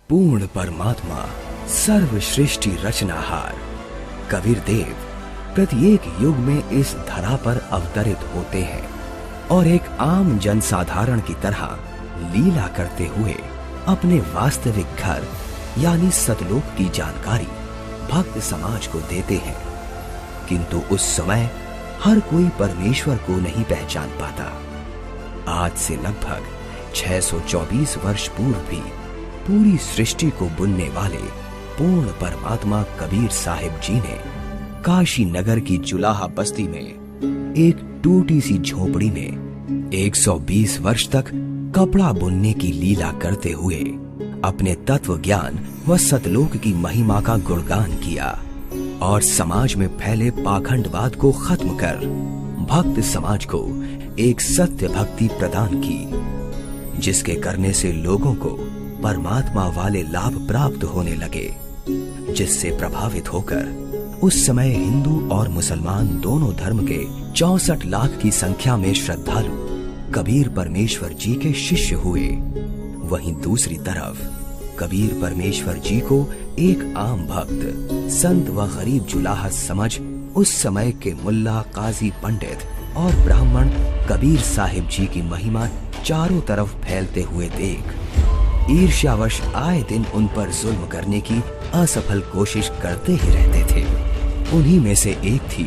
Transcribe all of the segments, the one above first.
पूर्ण परमात्मा, सर्वश्रेष्ठी रचनाहार कबीर देव प्रत्येक युग में इस धरा पर अवतरित होते हैं और एक आम जनसाधारण की तरह लीला करते हुए अपने वास्तविक घर यानी सतलोक की जानकारी भक्त समाज को देते हैं। किंतु उस समय हर कोई परमेश्वर को नहीं पहचान पाता। आज से लगभग 624 वर्ष पूर्व भी पूरी सृष्टि को बुनने वाले पूर्ण परमात्मा कबीर साहिब जी ने काशी नगर की जुलाहा बस्ती में एक टूटी सी झोपड़ी में 120 वर्ष तक कपड़ा बुनने की लीला करते हुए अपने तत्व ज्ञान व सतलोक की महिमा का गुणगान किया और समाज में फैले पाखंडवाद को खत्म कर भक्त समाज को एक सत्य भक्ति प्रदान की, जिसके करने से लोगों को परमात्मा वाले लाभ प्राप्त होने लगे, जिससे प्रभावित होकर उस समय हिंदू और मुसलमान दोनों धर्म के 64 लाख की संख्या में श्रद्धालु कबीर परमेश्वर जी के शिष्य हुए। वहीं दूसरी तरफ कबीर परमेश्वर जी को एक आम भक्त, संत व गरीब जुलाहा समझ उस समय के मुल्ला, काजी, पंडित और ब्राह्मण कबीर साहिब जी की महिमा चारों तरफ फैलते हुए देख ईर्ष्यावश आए दिन उन पर जुल्म करने की असफल कोशिश करते ही रहते थे। उन्हीं में से एक थी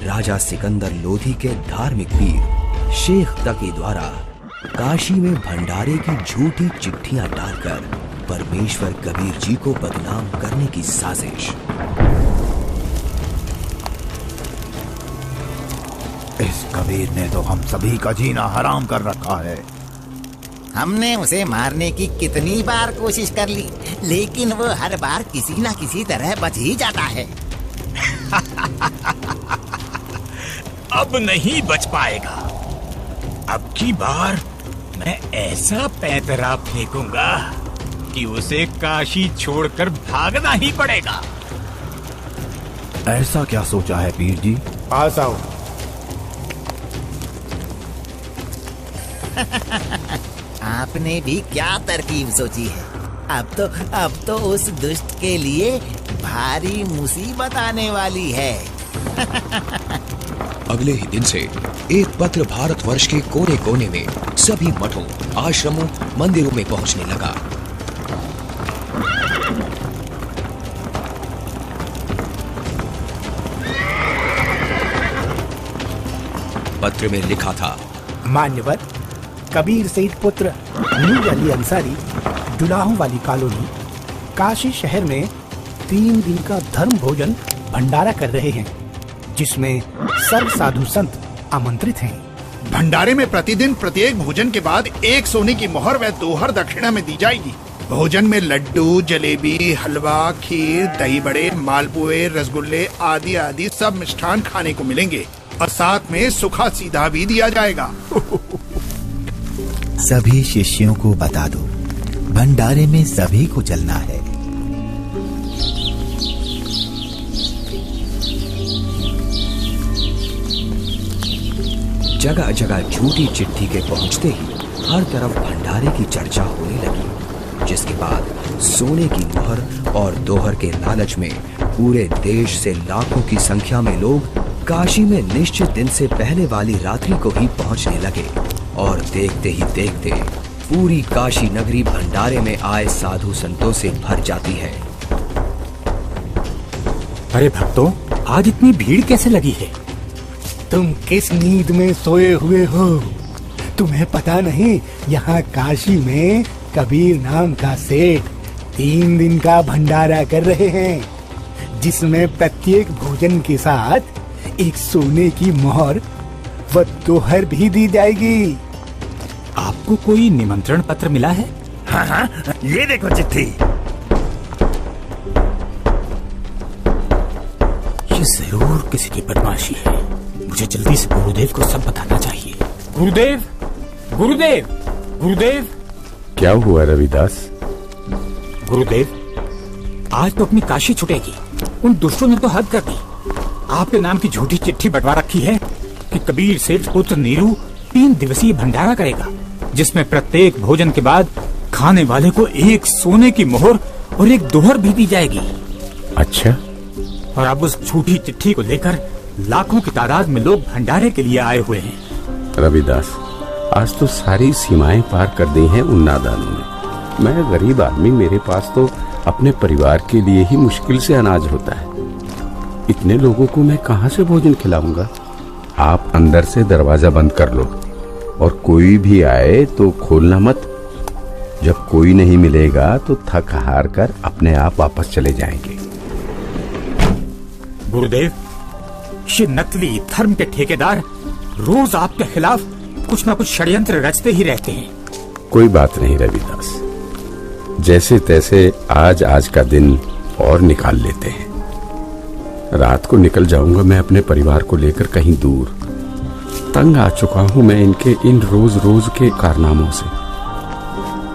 राजा सिकंदर लोधी के धार्मिक वीर शेख तकी द्वारा काशी में भंडारे की झूठी चिट्ठियां डालकर परमेश्वर कबीर जी को बदनाम करने की साजिश। इस कबीर ने तो हम सभी का जीना हराम कर रखा है। हमने उसे मारने की कितनी बार कोशिश कर ली, लेकिन वो हर बार किसी न किसी तरह बच ही जाता है। अब नहीं बच पाएगा। अब की बार मैं ऐसा पैंतरा फेंकूंगा कि उसे काशी छोड़कर भागना ही पड़ेगा। ऐसा क्या सोचा है पीर जी? पास आओ। आपने भी क्या तरकीब सोची है? अब तो उस दुष्ट के लिए भारी मुसीबत आने वाली है। अगले ही दिन से एक पत्र भारतवर्ष के कोने कोने में सभी मठों, आश्रमों, मंदिरों में पहुंचने लगा। पत्र में लिखा था, मान्यवर कबीर सईद पुत्र नूर अली अंसारी, जुलाहों वाली कॉलोनी, काशी शहर में 3 दिन का धर्म भोजन भंडारा कर रहे हैं, जिसमें सर्व साधु संत आमंत्रित हैं। भंडारे में प्रतिदिन प्रत्येक भोजन के बाद 1 सोने की मोहर व 2 हर दक्षिणा में दी जाएगी। भोजन में लड्डू, जलेबी, हलवा, खीर, दही बड़े, मालपुए, रसगुल्ले आदि आदि सब मिष्ठान खाने को मिलेंगे और साथ में सूखा सीधा भी दिया जाएगा। सभी शिष्यों को बता दो, भंडारे में सभी को चलना है। जगह जगह झूठी चिट्ठी के पहुंचते ही हर तरफ भंडारे की चर्चा होने लगी, जिसके बाद सोने की मोहर और दोहर के लालच में पूरे देश से लाखों की संख्या में लोग काशी में निश्चित दिन से पहले वाली रात्रि को ही पहुंचने लगे और देखते ही देखते पूरी काशी नगरी भंडारे में आए साधु संतों से भर जाती है। अरे भक्तों, आज इतनी भीड़ कैसे लगी है? तुम किस नींद में सोए हुए हो? तुम्हें पता नहीं, यहाँ काशी में कबीर नाम का सेठ 3 दिन का भंडारा कर रहे हैं, जिसमें प्रत्येक भोजन के साथ 1 सोने की मोहर व दोहर भी दी जाएगी। आपको कोई निमंत्रण पत्र मिला है? हाँ, ये देखो चिट्ठी। ये जरूर किसी की बदमाशी है। मुझे जल्दी से गुरुदेव को सब बताना चाहिए। गुरुदेव, गुरुदेव, गुरुदेव। क्या हुआ रविदास? गुरुदेव, आज तो अपनी काशी छुटेगी। उन दुष्टों ने तो हद कर दी। आपके नाम की झूठी चिट्ठी बंटवा रखी है कि कबीर सेठ पुत्र नीरू 3 दिवसीय भंडारा करेगा, जिसमें प्रत्येक भोजन के बाद खाने वाले को एक सोने की मोहर और एक दोहर भी दी जाएगी। अच्छा, और अब उस झूठी चिट्ठी को लेकर लाखों की तादाद में लोग भंडारे के लिए आए हुए हैं। रविदास, आज तो सारी सीमाएं पार कर दी हैं उन नादानों ने। मैं गरीब आदमी, मेरे पास तो अपने परिवार के लिए ही मुश्किल से अनाज होता है। इतने लोगों को मैं कहां से भोजन खिलाऊंगा? आप अंदर से दरवाजा बंद कर लो और कोई भी आए तो खोलना मत। जब कोई नहीं मिलेगा तो थक हार कर अपने आप वापस चले जाएंगे। गुरुदेव, ये नकली धर्म के ठेकेदार रोज आपके खिलाफ कुछ न कुछ षड्यंत्र रचते ही रहते हैं। कोई बात नहीं रविदास, जैसे तैसे आज का दिन और निकाल लेते हैं। रात को निकल जाऊंगा मैं अपने परिवार को लेकर कहीं दूर। तंग आ चुका हूं मैं इनके इन रोज रोज के कारनामों से।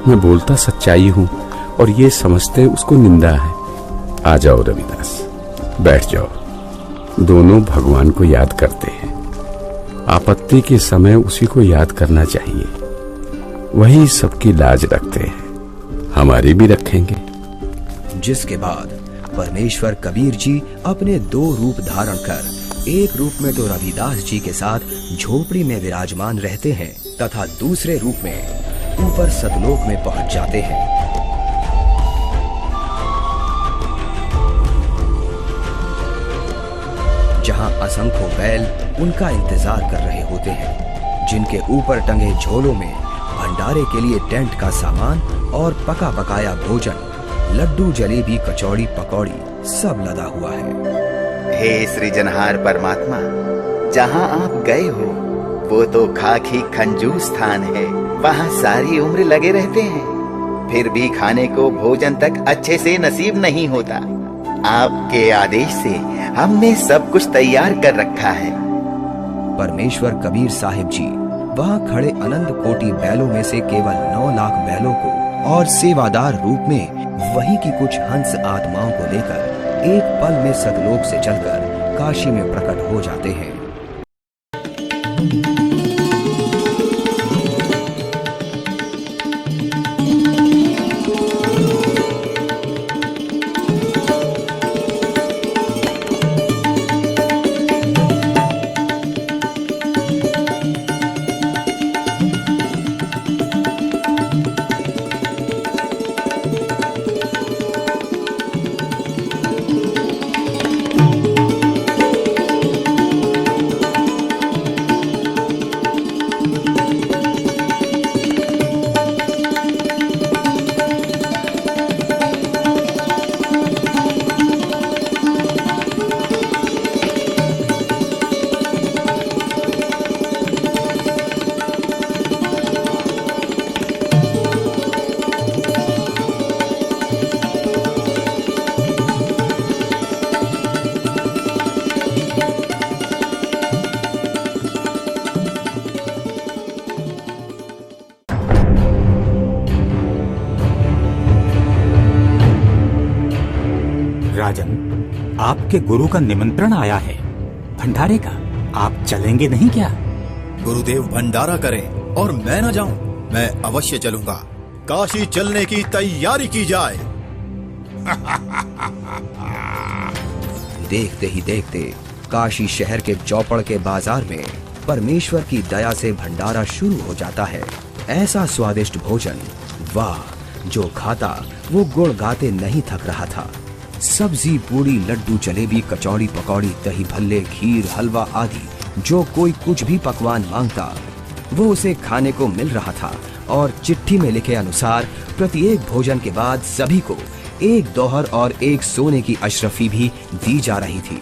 मैं बोलता सच्चाई हूं और ये समझते उसको निंदा है। आ जाओ रविदास, बैठ जाओ। दोनों भगवान को याद करते हैं। आपत्ति के समय उसी को याद करना चाहिए। वही सबकी लाज रखते हैं, हमारी भी रखेंगे। जिसके बाद परमेश्वर कबीर जी अपने 2 रूप धारण कर, एक रूप में तो रविदास जी के साथ झोपड़ी में विराजमान रहते हैं तथा दूसरे रूप में ऊपर सतलोक में पहुंच जाते हैं। जहां असंख्य बैल उनका इंतजार कर रहे होते हैं, जिनके ऊपर टंगे झोलों में भंडारे के लिए टेंट का सामान और पका पकाया भोजन, लड्डू, जलेबी, कचौड़ी, पकौड़ी सब लदा हुआ है। हे सृजनहार परमात्मा, जहाँ आप गए हो वो तो खाकी खंजूर स्थान है। वहाँ सारी उम्र लगे रहते हैं, फिर भी खाने को भोजन तक अच्छे से नसीब नहीं होता। आपके आदेश से हमने सब कुछ तैयार कर रखा है। परमेश्वर कबीर साहिब जी वहाँ खड़े अनंत कोटि बैलों में से केवल 9 लाख बैलों को और सेवादार रूप में वही की कुछ हंस आत्माओं को लेकर एक पल में सतलोक से चलकर काशी में प्रकट हो जाते हैं। राजन, आपके गुरु का निमंत्रण आया है भंडारे का। आप चलेंगे नहीं क्या? गुरुदेव भंडारा करें और मैं न जाऊं, मैं अवश्य चलूंगा। काशी चलने की तैयारी की जाए। देखते ही देखते काशी शहर के चौपड़ के बाजार में परमेश्वर की दया से भंडारा शुरू हो जाता है। ऐसा स्वादिष्ट भोजन, वाह! जो खाता वो गुण गाते नहीं थक रहा था। सब्जी, पूड़ी, लड्डू, जलेबी, कचौड़ी, पकौड़ी, दही भल्ले, खीर, हलवा आदि जो कोई कुछ भी पकवान मांगता वो उसे खाने को मिल रहा था। और चिट्ठी में लिखे अनुसार प्रत्येक भोजन के बाद सभी को एक दोहर और एक सोने की अशरफी भी दी जा रही थी।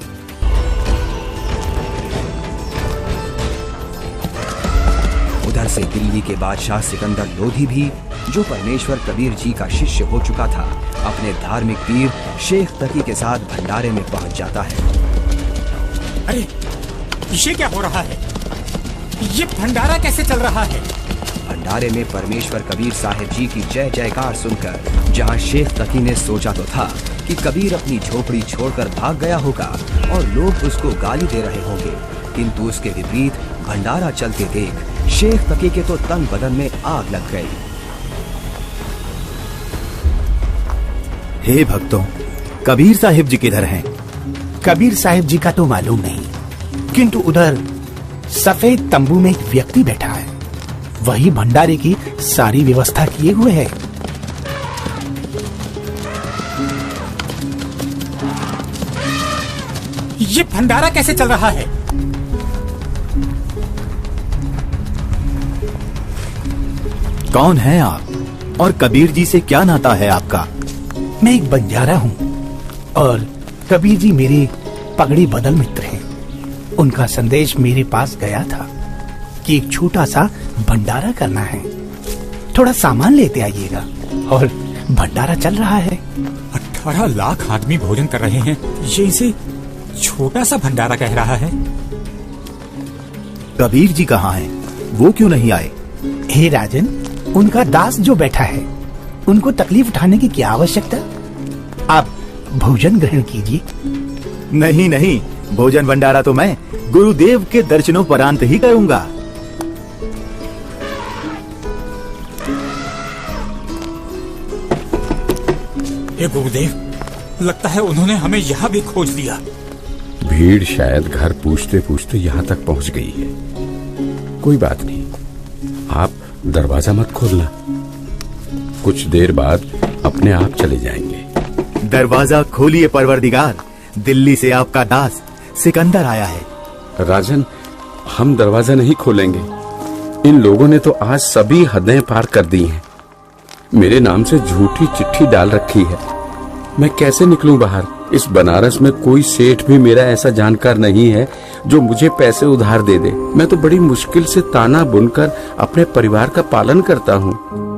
उधर से दिल्ली के बादशाह सिकंदर लोधी भी, जो परमेश्वर कबीर जी का शिष्य हो चुका था, अपने धार्मिक पीर शेख तकी के साथ भंडारे में पहुंच जाता है। अरे, ये क्या हो रहा है? ये भंडारा कैसे चल रहा है? भंडारे में परमेश्वर कबीर साहिब जी की जय जयकार सुनकर जहां शेख तकी ने सोचा तो था कि कबीर अपनी झोपड़ी छोड़कर भाग गया होगा और लोग उसको गाली दे रहे होंगे, किंतु उसके विपरीत भंडारा चलते देख शेख तकी के तो तन बदन में आग लग गई। हे भक्तों, कबीर साहिब जी किधर हैं? कबीर साहिब जी का तो मालूम नहीं, किंतु उधर सफेद तंबू में एक व्यक्ति बैठा है। वही भंडारे की सारी व्यवस्था किए हुए है। ये भंडारा कैसे चल रहा है? कौन है आप और कबीर जी से क्या नाता है आपका? मैं एक बंजारा हूँ और कबीर जी मेरे पगड़ी बदल मित्र हैं। उनका संदेश मेरे पास गया था कि एक छोटा सा भंडारा करना है, थोड़ा सामान लेते आइएगा। और भंडारा चल रहा है। 18 लाख आदमी भोजन कर रहे हैं, ये इसे छोटा सा भंडारा कह रहा है। कबीर जी कहाँ हैं? वो क्यों नहीं आए? हे राजन, उनका दास जो बैठा है, उनको तकलीफ उठाने की क्या आवश्यकता? आप भोजन ग्रहण कीजिए। नहीं नहीं, भोजन भंडारा तो मैं गुरुदेव के दर्शनों परांत ही करूंगा। हे गुरुदेव, लगता है उन्होंने हमें यहाँ भी खोज लिया। भीड़ शायद घर पूछते पूछते यहाँ तक पहुँच गई है। कोई बात नहीं, आप दरवाजा मत खोलना, कुछ देर बाद अपने आप चले जाएंगे। दरवाजा खोलिए परवरदिगार, दिल्ली से आपका दास सिकंदर आया है। राजन, हम दरवाजा नहीं खोलेंगे। इन लोगों ने तो आज सभी हदें पार कर दी हैं। मेरे नाम से झूठी चिट्ठी डाल रखी है। मैं कैसे निकलूं बाहर? इस बनारस में कोई सेठ भी मेरा ऐसा जानकार नहीं है जो मुझे पैसे उधार दे दे। मैं तो बड़ी मुश्किल से ताना बुनकर अपने परिवार का पालन करता हूँ।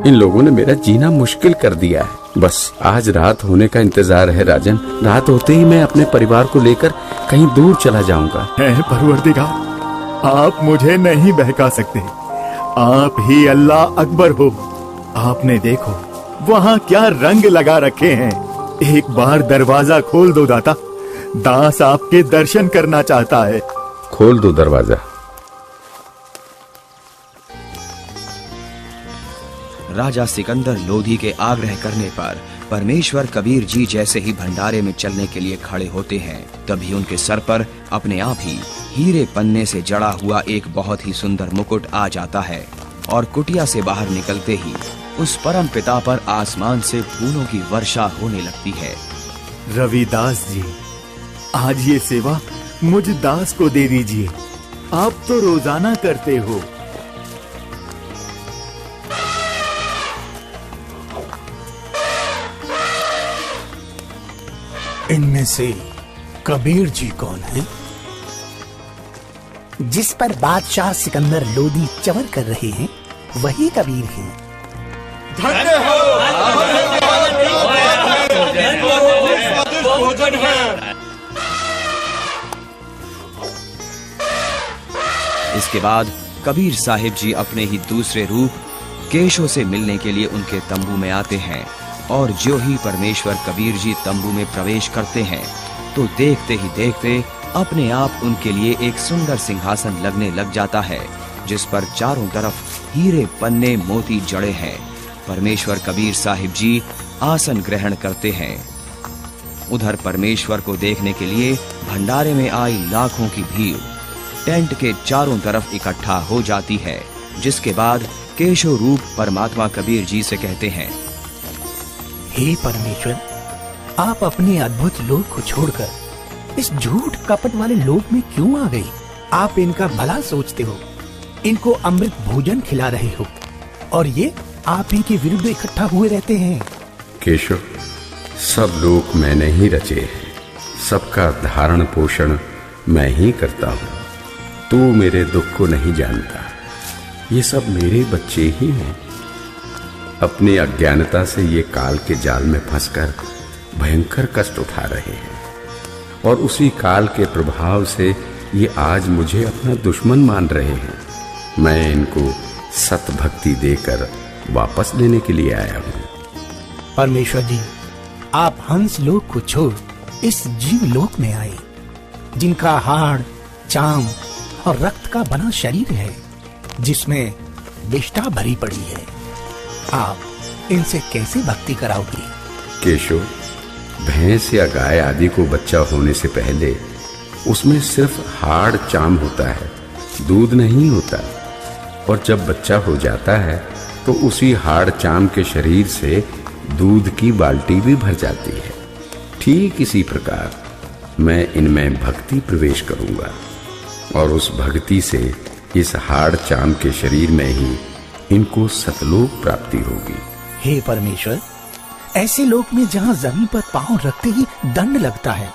इन लोगों ने मेरा जीना मुश्किल कर दिया है। बस आज रात होने का इंतजार है राजन। रात होते ही मैं अपने परिवार को लेकर कहीं दूर चला जाऊंगा। है परवरदिगार, आप मुझे नहीं बहका सकते। आप ही अल्लाह अकबर हो। आपने देखो वहाँ क्या रंग लगा रखे हैं। एक बार दरवाजा खोल दो दाता, दास आपके दर्शन करना चाहता है। खोल दो दरवाजा। राजा सिकंदर लोधी के आग्रह करने पर परमेश्वर कबीर जी जैसे ही भंडारे में चलने के लिए खड़े होते हैं, तभी उनके सर पर अपने आप ही हीरे पन्ने से जड़ा हुआ एक बहुत ही सुंदर मुकुट आ जाता है और कुटिया से बाहर निकलते ही उस परम पिता पर आसमान से फूलों की वर्षा होने लगती है। रविदास जी, आज ये सेवा मुझ दास को दे दीजिए। आप तो रोजाना करते हो। इनमें से कबीर जी कौन है? जिस पर बादशाह सिकंदर लोधी चवर कर रहे हैं, वही कबीर हैं। धन्य हो, भोजन है। इसके बाद कबीर साहिब जी अपने ही दूसरे रूप केशव से मिलने के लिए उनके तंबू में आते हैं और जो ही परमेश्वर कबीर जी तंबू में प्रवेश करते हैं तो देखते ही देखते अपने आप उनके लिए एक सुंदर सिंहासन लगने लग जाता है, जिस पर चारों तरफ हीरे पन्ने मोती जड़े हैं। परमेश्वर कबीर साहिब जी आसन ग्रहण करते हैं। उधर परमेश्वर को देखने के लिए भंडारे में आई लाखों की भीड़ टेंट के चारों तरफ इकट्ठा हो जाती है, जिसके बाद केशव रूप परमात्मा कबीर जी से कहते हैं, हे परमेश्वर, आप अपने अद्भुत लोक को छोड़कर इस झूठ कपट वाले लोक में क्यों आ गए? आप इनका भला सोचते हो, इनको अमृत भोजन खिला रहे हो और ये आप ही के विरुद्ध इकट्ठा हुए रहते हैं। केशव, सब लोग मैंने ही रचे हैं, सबका धारण पोषण मैं ही करता हूँ। तू मेरे दुख को नहीं जानता, ये सब मेरे बच्चे ही हैं। अपनी अज्ञानता से ये काल के जाल में फंसकर भयंकर कष्ट उठा रहे हैं और उसी काल के प्रभाव से ये आज मुझे अपना दुश्मन मान रहे हैं। मैं इनको सत भक्ति देकर वापस लेने के लिए आया हूँ। परमेश्वर जी, आप हंस लोक को छोड़ इस जीव लोक में आए, जिनका हाड़, चाम और रक्त का बना शरीर है, जिसमें विष्ठा भरी पड़ी है। आप इनसे कैसे भक्ति कराओगे? केशव, भैंस या गाय आदि को बच्चा होने से पहले उसमें सिर्फ हाड़ चाम होता है, दूध नहीं होता। और जब बच्चा हो जाता है तो उसी हाड़ चाम के शरीर से दूध की बाल्टी भी भर जाती है। ठीक इसी प्रकार मैं इनमें भक्ति प्रवेश करूंगा और उस भक्ति से इस हाड़ चाम के शरीर में ही इनको सतलोक प्राप्ति होगी। हे परमेश्वर, ऐसे लोक में जहाँ जमीन पर पांव रखते ही दंड लगता है,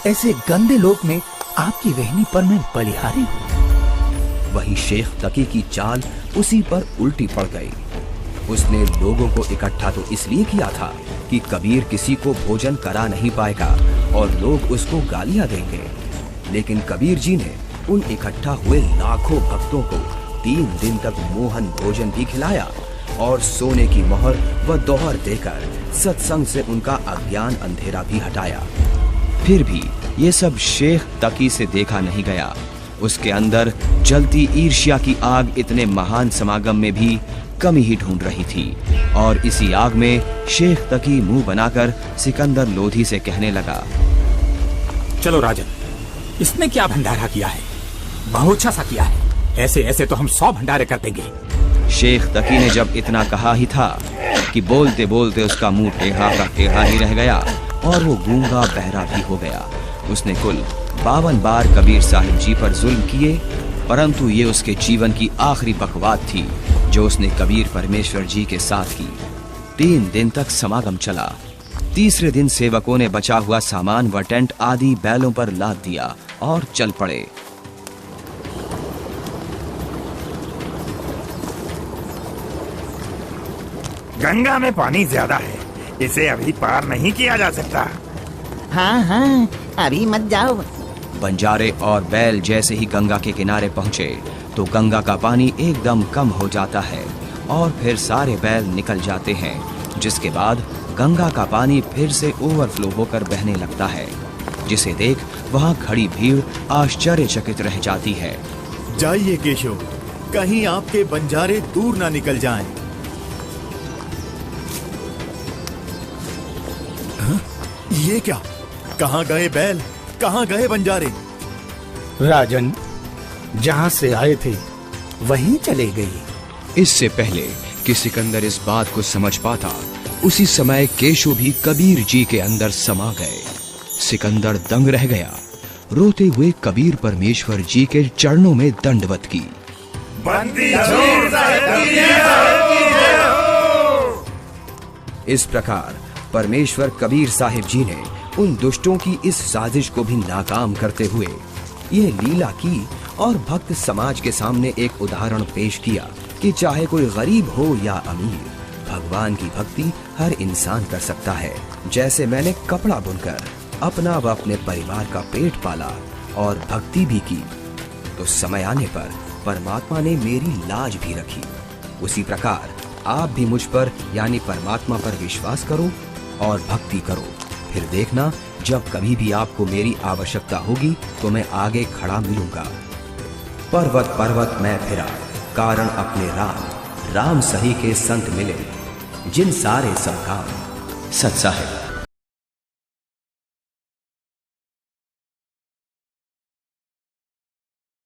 ऐसे गंदे लोक में आपकी वहनी पर मैं बलिहारी हूँ। वही शेख तकी की चाल उसी पर उल्टी पड़ गई। उसने लोगों को इकट्ठा तो इसलिए किया था कि कबीर किसी को भोजन करा नहीं पाएगा और लोग उसको गालियां देंगे, लेकिन कबीर जी ने उन इकट्ठा हुए लाखों भक्तों को 3 दिन तक मोहन भोजन भी खिलाया और सोने की मोहर व दोहर देकर सत्संग से उनका अज्ञान अंधेरा भी हटाया। फिर भी ये सब शेख तकी से देखा नहीं गया। उसके अंदर जलती ईर्ष्या की आग इतने महान समागम में भी कमी ही ढूंढ रही थी और इसी आग में शेख तकी मुंह बनाकर सिकंदर लोधी से कहने लगा, चलो राजन, इसने क्या भंडारा किया है, बहुत अच्छा सा किया है। ऐसे ऐसे तो हम 100 भंडारे कर देंगे। शेख तकी ने जब इतना कहा ही था कि बोलते बोलते उसका मुंह टेढ़ा का टेढ़ा ही रह गया और वो गूंगा बहरा भी हो गया। उसने कुल 52 बार कबीर साहिब जी पर जुल्म किए, परंतु ये उसके जीवन की आखिरी बकवाद थी जो उसने कबीर परमेश्वर जी के साथ की। 3 दिन तक समागम चला। तीसरे दिन सेवकों ने बचा हुआ सामान व टेंट आदि बैलों पर लाद दिया और चल पड़े। गंगा में पानी ज्यादा है, इसे अभी पार नहीं किया जा सकता। हाँ हाँ, अभी मत जाओ। बंजारे और बैल जैसे ही गंगा के किनारे पहुंचे तो गंगा का पानी एकदम कम हो जाता है और फिर सारे बैल निकल जाते हैं, जिसके बाद गंगा का पानी फिर से ओवरफ्लो होकर बहने लगता है, जिसे देख वहां खड़ी भीड़ आश्चर्यचकित रह जाती है। जाइए केशव, कहीं आपके बंजारे दूर ना निकल जाएं। ये क्या? कहाँ गए बैल, कहाँ गए बंजारे? राजन, जहाँ से आए थे वहीं चले गए। इससे पहले कि सिकंदर इस बात को समझ पाता, उसी समय केशव भी कबीर जी के अंदर समा गए। सिकंदर दंग रह गया, रोते हुए कबीर परमेश्वर जी के चरणों में दंडवत की। इस प्रकार परमेश्वर कबीर साहिब जी ने उन दुष्टों की इस साजिश को भी नाकाम करते हुए ये लीला की और भक्त समाज के सामने एक उदाहरण पेश किया कि चाहे कोई गरीब हो या अमीर, भगवान की भक्ति हर इंसान कर सकता है। जैसे मैंने कपड़ा बुनकर अपना व अपने परिवार का पेट पाला और भक्ति भी की, तो समय आने पर परमात्मा ने मेरी लाज भी रखी। उसी प्रकार आप भी मुझ पर यानी परमात्मा पर विश्वास करो और भक्ति करो। फिर देखना, जब कभी भी आपको मेरी आवश्यकता होगी तो मैं आगे खड़ा मिलूंगा। पर्वत पर्वत मैं फिरा, कारण अपने राम, राम सही के संत मिले, जिन सारे सब काम। सत साहिब।